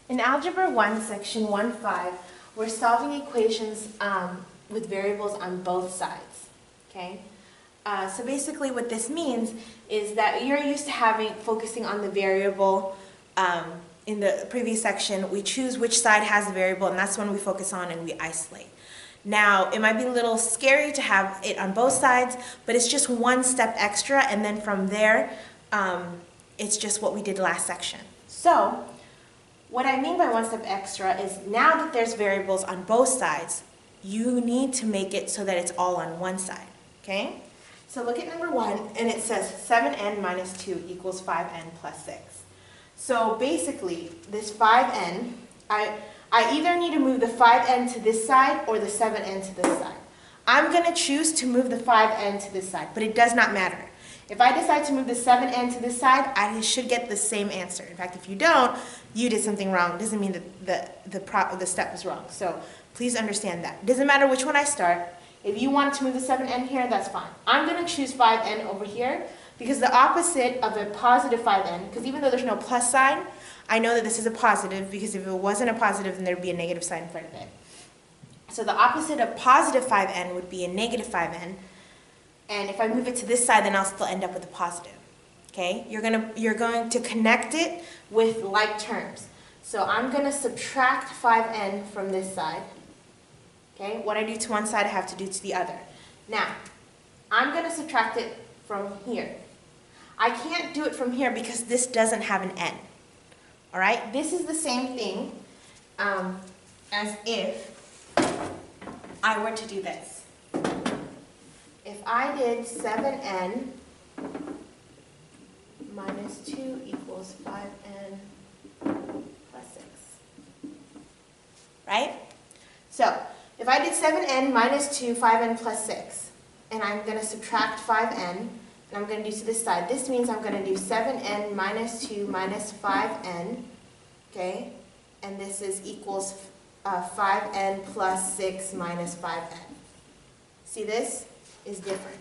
In Algebra 1, Section 1.5, we're solving equations with variables on both sides, okay? So basically what this means is that you're used to focusing on the variable. In the previous section, we choose which side has the variable, and that's when we focus on and we isolate. Now, it might be a little scary to have it on both sides, but it's just one step extra, and then from there, it's just what we did last section. So, what I mean by one step extra is now that there's variables on both sides, you need to make it so that it's all on one side, okay? So look at number 1, and it says 7n minus 2 equals 5n plus 6. So basically, this 5n, I either need to move the 5n to this side or the 7n to this side. I'm going to choose to move the 5n to this side, but it does not matter. If I decide to move the 7n to this side, I should get the same answer. In fact, if you don't, you did something wrong. It doesn't mean that the step was wrong. So please understand that. It doesn't matter which one I start. If you want to move the 7n here, that's fine. I'm going to choose 5n over here because the opposite of a positive 5n, because even though there's no plus sign, I know that this is a positive because if it wasn't a positive, then there would be a negative sign in front of it. So the opposite of positive 5n would be a negative 5n. And if I move it to this side, then I'll still end up with a positive. Okay? You're going to connect it with like terms. So I'm going to subtract 5n from this side. Okay? What I do to one side, I have to do to the other. Now, I'm going to subtract it from here. I can't do it from here because this doesn't have an n. All right? This is the same thing as if I were to do this. If I did 7n minus 2 equals 5n plus 6. Right? So, if I did 7n minus 2, 5n plus 6, and I'm going to subtract 5n, and I'm going to do to this side, this means I'm going to do 7n minus 2 minus 5n, okay? And this is equals 5n plus 6 minus 5n. See this? Is different.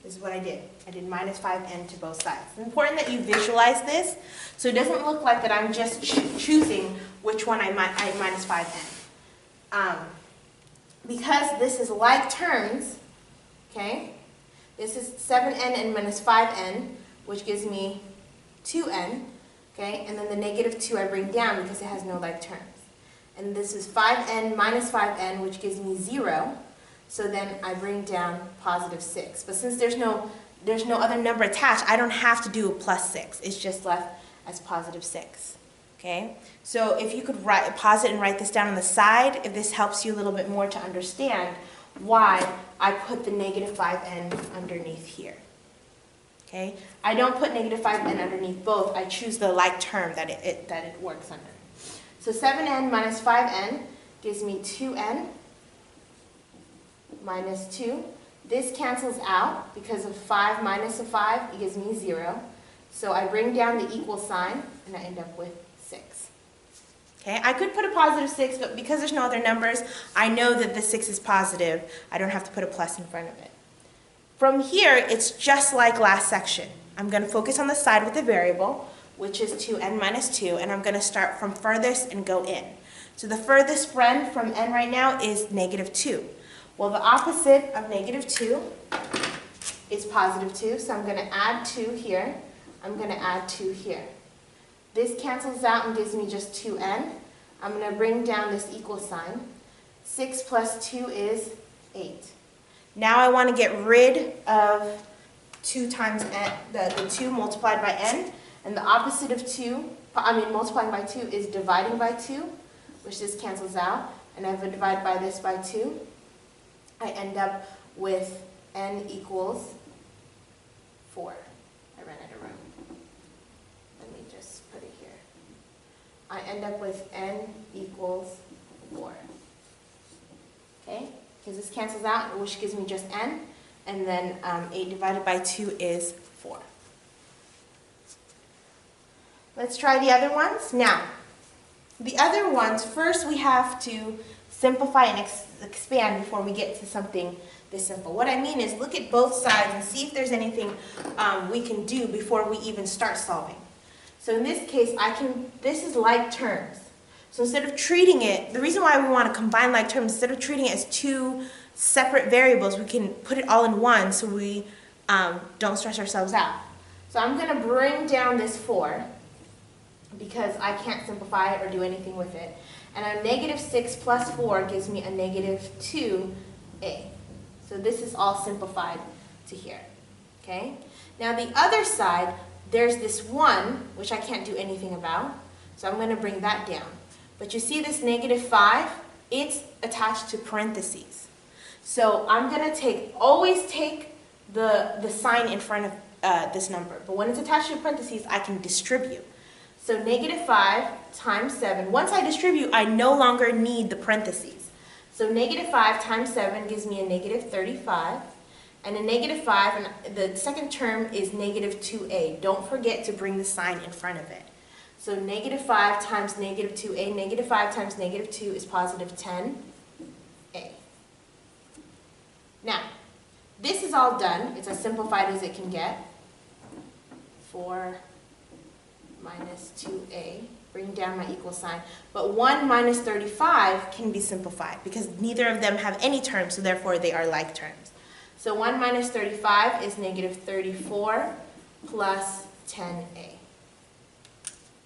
This is what I did. I did minus 5n to both sides. It's important that you visualize this so it doesn't look like that I'm just choosing which one I minus 5n. Because this is like terms, okay, this is 7n and minus 5n, which gives me 2n, okay, and then the negative 2 I bring down because it has no like terms. And this is 5n minus 5n, which gives me 0. So then I bring down positive 6. But since there's no other number attached, I don't have to do a plus 6. It's just left as positive 6. Okay? So if you could pause it and write this down on the side, if this helps you a little bit more to understand why I put the negative 5n underneath here. Okay? I don't put negative 5n underneath both. I choose the like term that it works under. So 7n minus 5n gives me 2n. Minus 2. This cancels out because of 5 minus a 5, it gives me 0. So I bring down the equal sign and I end up with 6. Okay, I could put a positive 6, but because there's no other numbers, I know that the 6 is positive. I don't have to put a plus in front of it. From here, it's just like last section. I'm going to focus on the side with the variable, which is 2n minus 2, and I'm going to start from furthest and go in. So the furthest friend from n right now is negative 2. Well, the opposite of negative 2 is positive 2, so I'm going to add 2 here. I'm going to add 2 here. This cancels out and gives me just 2n. I'm going to bring down this equal sign. 6 plus 2 is 8. Now I want to get rid of 2 times n, the 2 multiplied by n, and the opposite of multiplying by 2 is dividing by 2, which this cancels out, and I have to divide by this by 2. I end up with n equals 4. I ran out of room. Let me just put it here. I end up with n equals 4. Okay? Because this cancels out, which gives me just n. And then 8 divided by 2 is 4. Let's try the other ones. Now, the other ones, first we have to simplify and expand before we get to something this simple. What I mean is look at both sides and see if there's anything we can do before we even start solving. So in this case, this is like terms. So instead of treating it, the reason why we want to combine like terms, instead of treating it as two separate variables, we can put it all in one so we don't stress ourselves out. So I'm going to bring down this 4 because I can't simplify it or do anything with it. And a negative 6 plus 4 gives me a negative 2a. So this is all simplified to here. Okay? Now the other side, there's this 1, which I can't do anything about. So I'm going to bring that down. But you see this negative 5? It's attached to parentheses. So I'm going to always take the sign in front of this number. But when it's attached to parentheses, I can distribute. So negative 5 times 7. Once I distribute, I no longer need the parentheses. So negative 5 times 7 gives me a negative 35. And a negative 5, and the second term is negative 2a. Don't forget to bring the sign in front of it. So negative 5 times negative 2a, negative 5 times negative 2 is positive 10a. Now, this is all done. It's as simplified as it can get. 4 minus 2a, bring down my equal sign. But 1 minus 35 can be simplified because neither of them have any terms, so therefore they are like terms. So 1 minus 35 is negative 34 plus 10a.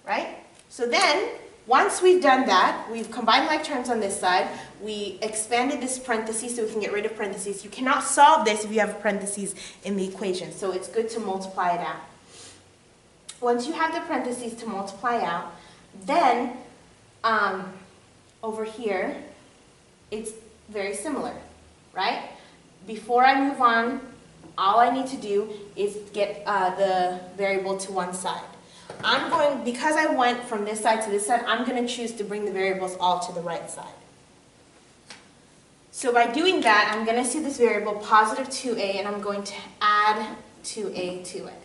Right? So then, once we've done that, we've combined like terms on this side, we expanded this parentheses so we can get rid of parentheses. You cannot solve this if you have parentheses in the equation, so it's good to multiply it out. Once you have the parentheses to multiply out, then over here, it's very similar, right? Before I move on, all I need to do is get the variable to one side. Because I went from this side to this side, I'm going to choose to bring the variables all to the right side. So by doing that, I'm going to see this variable positive 2a, and I'm going to add 2a to it.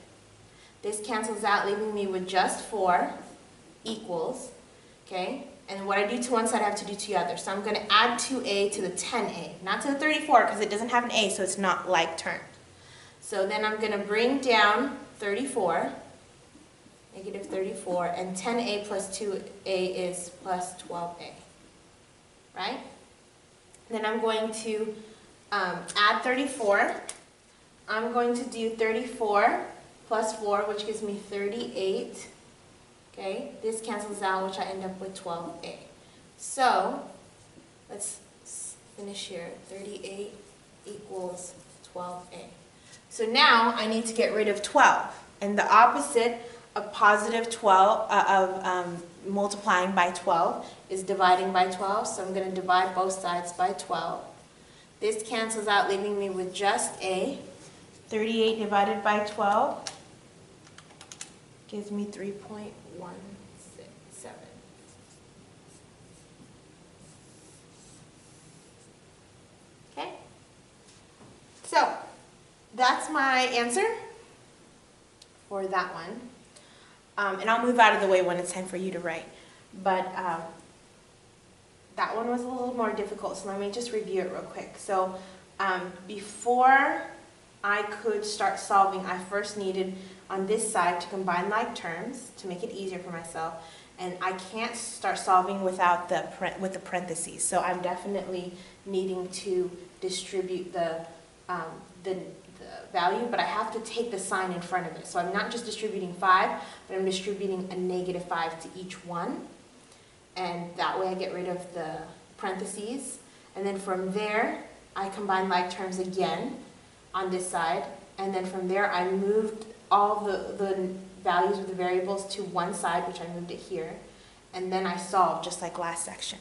This cancels out, leaving me with just 4 equals, okay? And what I do to one side, I have to do to the other. So I'm going to add 2a to the 10a, not to the 34 because it doesn't have an a, so it's not like term. So then I'm going to bring down 34, negative 34, and 10a plus 2a is plus 12a, right? Then I'm going to add 34. I'm going to do 34 plus 4, which gives me 38. Okay, this cancels out, which I end up with 12a. So, let's finish here. 38 equals 12a. So now I need to get rid of 12. And the opposite of positive 12, multiplying by 12 is dividing by 12. So I'm going to divide both sides by 12. This cancels out, leaving me with just a. 38 divided by 12 gives me 3.167. Okay? So, that's my answer for that one. And I'll move out of the way when it's time for you to write. But that one was a little more difficult, so let me just review it real quick. So, before I could start solving, I first needed on this side to combine like terms to make it easier for myself, and I can't start solving without with the parentheses. So I'm definitely needing to distribute the value, but I have to take the sign in front of it. So I'm not just distributing 5, but I'm distributing a negative 5 to each one, and that way I get rid of the parentheses. And then from there, I combine like terms again on this side, and then from there I moved all the values of the variables to one side, which I moved it here, and then I solved just like last section.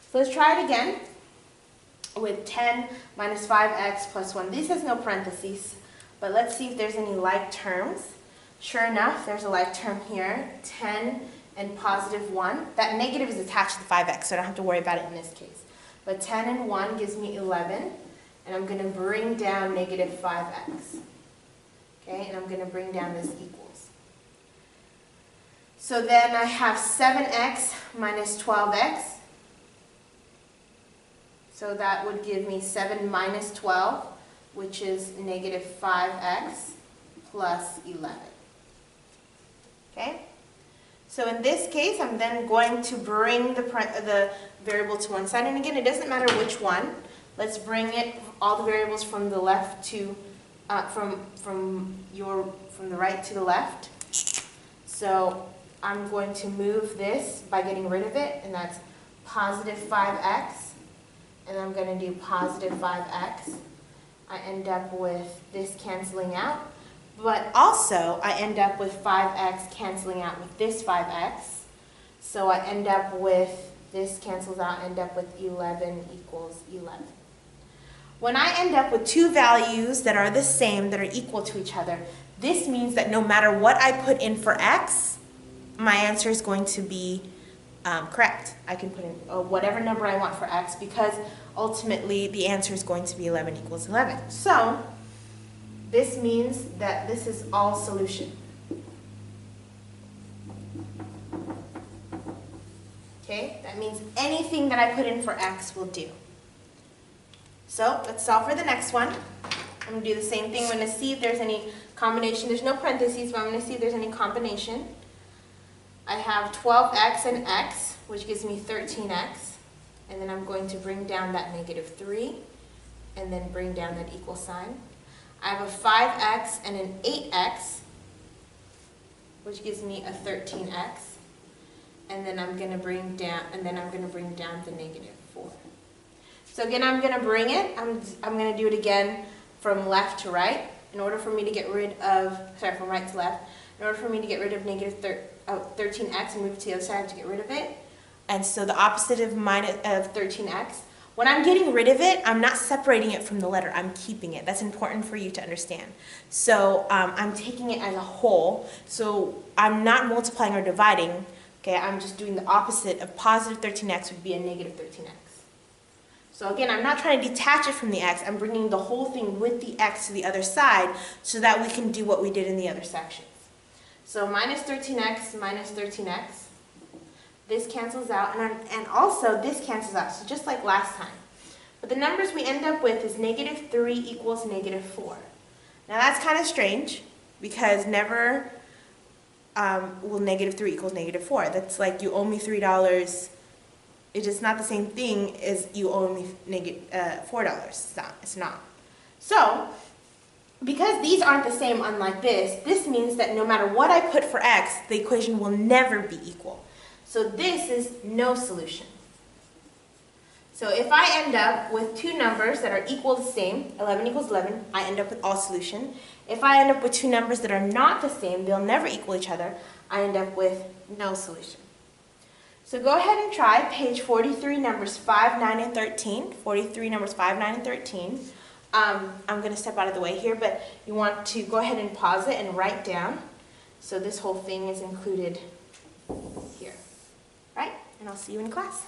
So let's try it again with 10 minus 5x plus 1. This has no parentheses, but let's see if there's any like terms. Sure enough, there's a like term here, 10 and positive 1. That negative is attached to the 5x, so I don't have to worry about it in this case. But 10 and 1 gives me 11. And I'm going to bring down negative 5x. Okay, and I'm going to bring down this equals. So then I have 7x minus 12x. So that would give me 7 minus 12, which is negative 5x plus 11. Okay? So in this case, I'm then going to bring the variable to one side. And again, it doesn't matter which one. Let's bring it, all the variables from the left to, from the right to the left. So I'm going to move this by getting rid of it, and that's positive 5x. And I'm going to do positive 5x. I end up with this canceling out. But also, I end up with 5x canceling out with this 5x. So I end up with, this cancels out, end up with 11 equals 11. When I end up with two values that are the same, that are equal to each other, this means that no matter what I put in for x, my answer is going to be correct. I can put in whatever number I want for x, because ultimately the answer is going to be 11 equals 11. So this means that this is all solution. Okay, that means anything that I put in for x will do. So let's solve for the next one. I'm going to do the same thing. I'm going to see if there's any combination. There's no parentheses, but I'm going to see if there's any combination. I have 12x and x, which gives me 13x. And then I'm going to bring down that -3, and then bring down that equal sign. I have a 5x and an 8x, which gives me a 13x. And then I'm going to bring down, the -4. So again, I'm going to bring it. I'm going to do it again from left to right. In order for me to get rid of, from right to left. In order for me to get rid of -13x and move it to the other side, I have to get rid of it. And so the opposite of 13x. When I'm getting rid of it, I'm not separating it from the letter. I'm keeping it. That's important for you to understand. So I'm taking it as a whole. So I'm not multiplying or dividing. Okay, I'm just doing the opposite of positive 13x would be a negative 13x. So again, I'm not trying to detach it from the x. I'm bringing the whole thing with the x to the other side so that we can do what we did in the other sections. So minus 13x minus 13x. This cancels out, and also this cancels out, so just like last time. But the numbers we end up with is -3 equals -4. Now that's kind of strange, because never will -3 equals -4. That's like you owe me $3. It is not the same thing as you owe me $4. It's not. So, because these aren't the same, unlike this means that no matter what I put for x, the equation will never be equal. So this is no solution. So if I end up with two numbers that are equal the same, 11 equals 11, I end up with all solution. If I end up with two numbers that are not the same, they'll never equal each other, I end up with no solution. So go ahead and try page 43, numbers 5, 9, and 13. 43, numbers 5, 9, and 13. I'm going to step out of the way here, but you want to go ahead and pause it and write down. So this whole thing is included here. Right? And I'll see you in class.